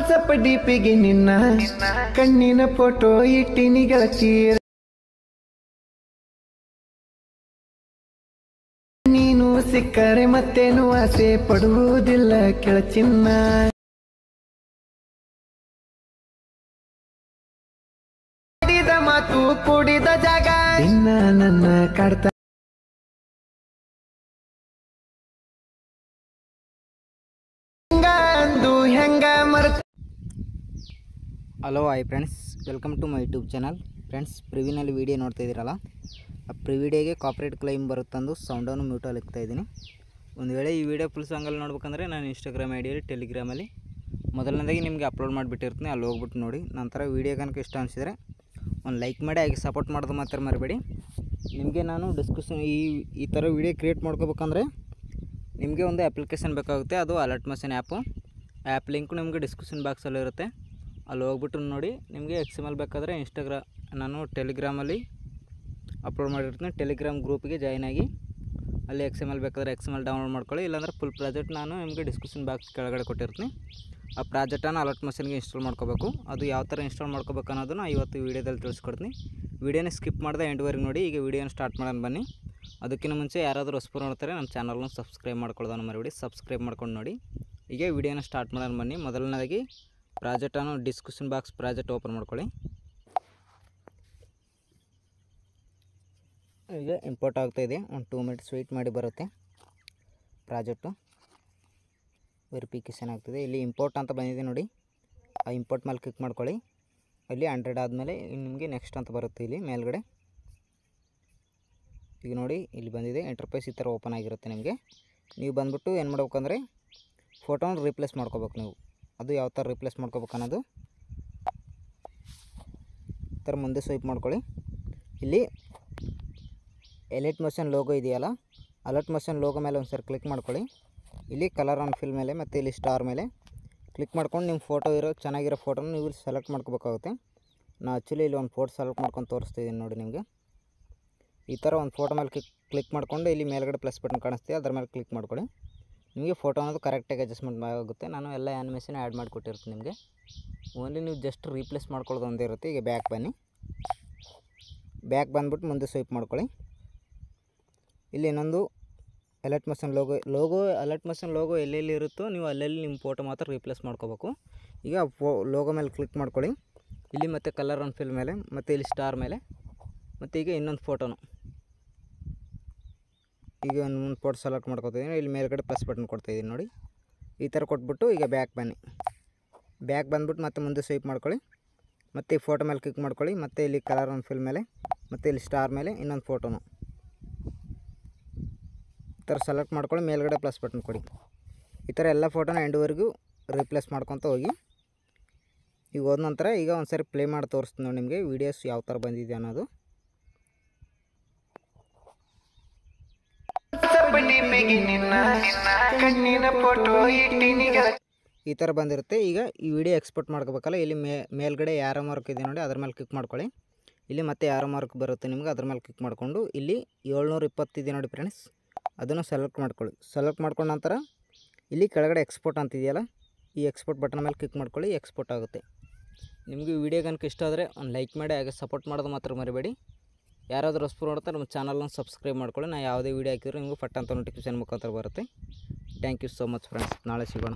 WhatsApp ಡಿಪಿಗೆ ನಿನ್ನ ಕಣ್ಣಿನ photo ಇಟ್ಟಿನಿ ಗೆಳತಿ ನೀನು ಸಿಕ್ಕರೆ ಮತ್ತೇನು ಆಸೆ ಪಡುವುದಿಲ್ಲ ಕೆಳಚಿನ್ನ ಮಾಡಿದ ಮಾತು ಕೂಡಿದ ಜಾಗ ಇನ್ನ ನನ್ನ ಕಾಡ್ತ hello hi friends, welcome to my YouTube channel. Friends, ಪ್ರಿವ್ಯೂನಲ್ಲಿ ವೀಡಿಯೋ ನೋಡ್ತಾ ಇದ್ದೀರಲ್ಲ, ಆ ಪ್ರಿವಿಡಿಯೋಗೆ ಕಾಪಿರೈಟ್ ಕ್ಲೈಮ್ ಬರುತ್ತಂದು ಸೌಂಡನ್ನು ಮ್ಯೂಟಲ್ಲಿ ಇಕ್ತಾ ಇದ್ದೀನಿ. ಒಂದು ವೇಳೆ ಈ ವಿಡಿಯೋ ಫುಲ್ ಸಾಂಗಲ್ಲಿ ನೋಡ್ಬೇಕಂದ್ರೆ ನಾನು ಇನ್ಸ್ಟಾಗ್ರಾಮ್ ಐಡಿಯಲ್ಲಿ ಟೆಲಿಗ್ರಾಮಲ್ಲಿ ಮೊದಲನೇದಾಗಿ ನಿಮಗೆ ಅಪ್ಲೋಡ್ ಮಾಡಿಬಿಟ್ಟಿರ್ತೀನಿ, ಅಲ್ಲಿ ಹೋಗ್ಬಿಟ್ಟು ನೋಡಿ. ನಂತರ ವೀಡಿಯೋ ಕనుక ಇಷ್ಟ ಅನಿಸಿದರೆ ಒಂದು ಲೈಕ್ ಮಾಡಿ, ಹಾಗೆ ಸಪೋರ್ಟ್ ಮಾಡೋದು ಮಾತ್ರ ಮರಿಬೇಡಿ. ನಿಮಗೆ ನಾನು ಡಿಸ್ಕಷನ್ ಈ ಥರ ವೀಡಿಯೋ ಕ್ರಿಯೇಟ್ ಮಾಡ್ಕೋಬೇಕಂದ್ರೆ ನಿಮಗೆ ಒಂದು ಅಪ್ಲಿಕೇಶನ್ ಬೇಕಾಗುತ್ತೆ, ಅದು ಅಲರ್ಟ್ ಮಷನ್ ಆ್ಯಪ್ ಲಿಂಕು ನಿಮಗೆ ಡಿಸ್ಕ್ರಿಪ್ಷನ್ ಬಾಕ್ಸಲ್ಲಿರುತ್ತೆ, ಅಲ್ಲಿ ಹೋಗ್ಬಿಟ್ಟು ನೋಡಿ. ನಿಮಗೆ XML ಬೇಕಾದರೆ ನಾನು ಟೆಲಿಗ್ರಾಮಲ್ಲಿ ಅಪ್ಲೋಡ್ ಮಾಡಿರ್ತೀನಿ, ಟೆಲಿಗ್ರಾಮ್ ಗ್ರೂಪಿಗೆ ಜಾಯ್ನ್ ಆಗಿ ಅಲ್ಲಿ XML ಬೇಕಾದರೆ XML ಡೌನ್ಲೋಡ್ ಮಾಡ್ಕೊಳ್ಳಿ. ಇಲ್ಲಾಂದರೆ ಫುಲ್ ಪ್ರಾಜೆಕ್ಟ್ ನಾನು ನಿಮಗೆ ಡಿಸ್ಕ್ರಿಪ್ಷನ್ ಬಾಕ್ಸ್ ಕೆಳಗಡೆ ಕೊಟ್ಟಿರ್ತೀನಿ. ಆ ಪ್ರಾಜೆಕ್ಟನ್ನು ಅಲರ್ಟ್ ಮಷನ್ಗೆ ಇನ್ಸ್ಟಾಲ್ ಮಾಡ್ಕೋಬೇಕು. ಅದು ಯಾವ ಥರ ಇನ್ಸ್ಟಾಲ್ ಮಾಡ್ಕೋಬೇಕು ಅನ್ನೋದನ್ನು ಇವತ್ತು ವೀಡಿಯೋದಲ್ಲಿ ತಿಳಿಸ್ಕೊಡ್ತೀನಿ. ವೀಡಿಯೋನ ಸ್ಕಿಪ್ ಮಾಡಿದೆ ಎಂಡ್ವರೆಗೆ ನೋಡಿ. ಈಗ ವೀಡಿಯೋನ ಸ್ಟಾರ್ಟ್ ಮಾಡೋಣ ಬನ್ನಿ. ಅದಕ್ಕಿಂತ ಮುಂಚೆ ಯಾರಾದರೂ ಹೊಸಬರು ನೋಡ್ತಾರೆ ನಮ್ಮ ಚಾನಲ್ನ ಸಬ್ಸ್ಕ್ರೈಬ್ ಮಾಡ್ಕೊಳ್ಳೋದನ್ನು ಮರಿಬೇಡಿ, ಸಬ್ಸ್ಕ್ರೈಬ್ ಮಾಡ್ಕೊಂಡು ನೋಡಿ. ಈಗ ವೀಡಿಯೋನ ಸ್ಟಾರ್ಟ್ ಮಾಡೋಣ ಬನ್ನಿ. ಮೊದಲನೇದಾಗಿ ಪ್ರಾಜೆಕ್ಟನ್ನು ಡಿಸ್ಕ್ರಿಪ್ಷನ್ ಬಾಕ್ಸ್ ಪ್ರಾಜೆಕ್ಟ್ ಓಪನ್ ಮಾಡ್ಕೊಳ್ಳಿ. ಈಗ ಇಂಪೋರ್ಟ್ ಆಗ್ತಾಯಿದೆ, ಒಂದು 2 ಮಿನಿಟ್ಸ್ ವೆಯ್ಟ್ ಮಾಡಿ ಬರುತ್ತೆ. ಪ್ರಾಜೆಕ್ಟು ವೆರಿಫಿಕೇಷನ್ ಆಗ್ತಿದೆ. ಇಲ್ಲಿ ಇಂಪೋರ್ಟ್ ಅಂತ ಬಂದಿದೆ ನೋಡಿ, ಆ ಇಂಪೋರ್ಟ್ ಮೇಲೆ ಕ್ಲಿಕ್ ಮಾಡ್ಕೊಳ್ಳಿ. ಇಲ್ಲಿ 100 ಆದಮೇಲೆ ನಿಮಗೆ ನೆಕ್ಸ್ಟ್ ಅಂತ ಬರುತ್ತೆ ಇಲ್ಲಿ ಮೇಲ್ಗಡೆ. ಈಗ ನೋಡಿ ಇಲ್ಲಿ ಬಂದಿದೆ, ಇಂಟರ್ಫೇಸ್ ಈ ಥರ ಓಪನ್ ಆಗಿರುತ್ತೆ. ನಿಮಗೆ ನೀವು ಬಂದುಬಿಟ್ಟು ಏನು ಮಾಡ್ಬೇಕಂದ್ರೆ ಫೋಟೋನ ರೀಪ್ಲೇಸ್ ಮಾಡ್ಕೋಬೇಕು. ನೀವು ಅದು ಯಾವ ಥರ ರೀಪ್ಲೇಸ್ ಮಾಡ್ಕೋಬೇಕು ಅನ್ನೋದು ಈ ಥರ ಮುಂದೆ ಸ್ವೈಪ್ ಮಾಡ್ಕೊಳ್ಳಿ. ಇಲ್ಲಿ ಎಲೈಟ್ ಮೋಷನ್ ಲೋಗೋ ಇದೆಯಲ್ಲ, ಅಲರ್ಟ್ ಮೋಷನ್ ಲೋಗೋ ಮೇಲೆ ಒಂದು ಸರಿ ಕ್ಲಿಕ್ ಮಾಡ್ಕೊಳ್ಳಿ. ಇಲ್ಲಿ ಕಲರ್ ಆನ್ ಫಿಲ್ ಮೇಲೆ ಮತ್ತು ಇಲ್ಲಿ ಸ್ಟಾರ್ ಮೇಲೆ ಕ್ಲಿಕ್ ಮಾಡ್ಕೊಂಡು ನಿಮ್ಮ ಫೋಟೋ ಚೆನ್ನಾಗಿರೋ ಫೋಟೋನ ನೀವು ಇಲ್ಲಿ ಸೆಲೆಕ್ಟ್ ಮಾಡ್ಕೋಬೇಕಾಗುತ್ತೆ. ನಾನು ಆ್ಯಕ್ಚುಲಿ ಇಲ್ಲಿ ಒಂದು ಫೋಟೋ ಸೆಲೆಕ್ಟ್ ಮಾಡ್ಕೊಂಡು ತೋರಿಸ್ತಿದ್ದೀನಿ ನೋಡಿ. ನಿಮಗೆ ಈ ಥರ ಒಂದು ಫೋಟೋ ಮೇಲೆ ಕ್ಲಿಕ್ ಮಾಡಿಕೊಂಡು ಇಲ್ಲಿ ಮೇಲ್ಗಡೆ ಪ್ಲಸ್ ಬಟನ್ ಕಾಣಿಸ್ತೀವಿ, ಅದರ ಮೇಲೆ ಕ್ಲಿಕ್ ಮಾಡ್ಕೊಳ್ಳಿ. ನಿಮಗೆ ಫೋಟೋ ಅನ್ನೋದು ಕರೆಕ್ಟಾಗಿ ಅಡ್ಜಸ್ಟ್ಮೆಂಟ್ ಆಗುತ್ತೆ. ನಾನು ಎಲ್ಲ ಆ್ಯನಿಮೇಷನ್ ಆ್ಯಡ್ ಮಾಡಿಕೊಟ್ಟಿರ್ತೀನಿ ನಿಮಗೆ. ಓನ್ಲಿ ನೀವು ಜಸ್ಟ್ ರೀಪ್ಲೇಸ್ ಮಾಡ್ಕೊಳ್ಳೋದು ಒಂದೇ ಇರುತ್ತೆ. ಈಗ ಬ್ಯಾಕ್ ಬನ್ನಿ. ಬ್ಯಾಕ್ ಬಂದುಬಿಟ್ಟು ಮುಂದೆ ಸ್ವೈಪ್ ಮಾಡ್ಕೊಳ್ಳಿ. ಇಲ್ಲಿ ಇನ್ನೊಂದು Alight Motion Alight Motion logo ಎಲ್ಲೆಲ್ಲಿ ಇರುತ್ತೋ ನೀವು ಅಲ್ಲೆಲ್ಲಿ ನಿಮ್ಮ ಫೋಟೋ ಮಾತ್ರ ರೀಪ್ಲೇಸ್ ಮಾಡ್ಕೋಬೇಕು. ಈಗ ಲೋಗೋ ಮೇಲೆ ಕ್ಲಿಕ್ ಮಾಡ್ಕೊಳ್ಳಿ. ಇಲ್ಲಿ ಮತ್ತು ಕಲರ್ ಆನ್ ಫಿಲ್ ಮೇಲೆ ಮತ್ತು ಇಲ್ಲಿ ಸ್ಟಾರ್ ಮೇಲೆ ಮತ್ತು ಈಗ ಇನ್ನೊಂದು ಫೋಟೋನು ಈಗ ಒಂದು ಫೋಟೋ ಸೆಲೆಕ್ಟ್ ಮಾಡ್ಕೊತಿದ್ದೀನಿ. ಇಲ್ಲಿ ಮೇಲ್ಗಡೆ ಪ್ಲಸ್ ಬಟನ್ ಕೊಡ್ತಾಯಿದ್ದೀನಿ ನೋಡಿ. ಈ ಥರ ಕೊಟ್ಬಿಟ್ಟು ಈಗ ಬ್ಯಾಕ್ ಬನ್ನಿ. ಬ್ಯಾಕ್ ಬಂದುಬಿಟ್ಟು ಮತ್ತೆ ಮುಂದೆ ಸ್ವೈಪ್ ಮಾಡ್ಕೊಳ್ಳಿ. ಮತ್ತು ಈ ಫೋಟೋ ಮೇಲೆ ಕ್ಲಿಕ್ ಮಾಡ್ಕೊಳ್ಳಿ. ಮತ್ತು ಇಲ್ಲಿ ಕಲರ್ ಆನ್ ಫಿಲ್ ಮೇಲೆ ಮತ್ತು ಇಲ್ಲಿ ಸ್ಟಾರ್ ಮೇಲೆ ಇನ್ನೊಂದು ಫೋಟೋನು ಈ ಥರ ಸೆಲೆಕ್ಟ್ ಮಾಡ್ಕೊಳ್ಳಿ. ಮೇಲ್ಗಡೆ ಪ್ಲಸ್ ಬಟನ್ ಕೊಡಿ. ಈ ಥರ ಎಲ್ಲ ಫೋಟೋನ ಎಂಡ್ವರೆಗೂ ರೀಪ್ಲೇಸ್ ಮಾಡ್ಕೊತ ಹೋಗಿ. ಈಗ ಹೋದ ನಂತರ ಈಗ ಒಂದು ಸರಿ ಪ್ಲೇ ಮಾಡಿ ತೋರಿಸ್ತೀನಿ ನೋಡಿ ನಿಮಗೆ ವೀಡಿಯೋಸ್ ಯಾವ ಥರ ಬಂದಿದೆ ಅನ್ನೋದು. ಈ ಥರ ಬಂದಿರುತ್ತೆ. ಈಗ ಈ ವಿಡಿಯೋ ಎಕ್ಸ್ಪೋರ್ಟ್ ಮಾಡ್ಕೋಬೇಕಲ್ಲ, ಇಲ್ಲಿ ಮೇಲ್ಗಡೆ ಯಾರೋ ಮಾರ್ಕ್ ಇದೆ ನೋಡಿ, ಅದ್ರ ಮೇಲೆ ಕ್ಲಿಕ್ ಮಾಡ್ಕೊಳ್ಳಿ. ಇಲ್ಲಿ ಮತ್ತೆ ಯಾರೋ ಮಾರ್ಕ್ ಬರುತ್ತೆ ನಿಮಗೆ, ಅದ್ರ ಮೇಲೆ ಕ್ಲಿಕ್ ಮಾಡಿಕೊಂಡು ಇಲ್ಲಿ 720 ಇದೆ ನೋಡಿ ಫ್ರೆಂಡ್ಸ್, ಅದನ್ನು ಸೆಲೆಕ್ಟ್ ಮಾಡ್ಕೊಳ್ಳಿ. ಸೆಲೆಕ್ಟ್ ಮಾಡ್ಕೊಂಡ ನಂತರ ಇಲ್ಲಿ ಕೆಳಗಡೆ ಎಕ್ಸ್ಪೋರ್ಟ್ ಅಂತಿದೆಯಲ್ಲ, ಈ ಎಕ್ಸ್ಪೋರ್ಟ್ ಬಟನ್ ಮೇಲೆ ಕ್ಲಿಕ್ ಮಾಡ್ಕೊಳ್ಳಿ. ಎಕ್ಸ್ಪೋರ್ಟ್ ಆಗುತ್ತೆ. ನಿಮಗೆ ವಿಡಿಯೋ ಕనుక ಇಷ್ಟ ಆದರೆ ಒಂದು ಲೈಕ್ ಮಾಡಿ, ಹಾಗೆ ಸಪೋರ್ಟ್ ಮಾಡೋದು ಮಾತ್ರ ಮರಿಬೇಡಿ. ಯಾರಾದರೂ ಹೊಸಬರು ನೋಡ್ತಾರೆ ನಮ್ಮ ಚಾನಲ್ನ ಸಬ್ಸ್ಕ್ರೈಬ್ ಮಾಡ್ಕೊಳ್ಳಿ. ನಾನು ಯಾವುದೇ ವೀಡಿಯೋ ಹಾಕಿದ್ರು ನಿಮಗೆ ಫಟ್ ಅಂತ ನೋಟಿಫಿಕೇಷನ್ ಮುಖಾಂತರ ಬರುತ್ತೆ. Thank you so much friends. ನಾಳೆ ಸಿಗೋಣ.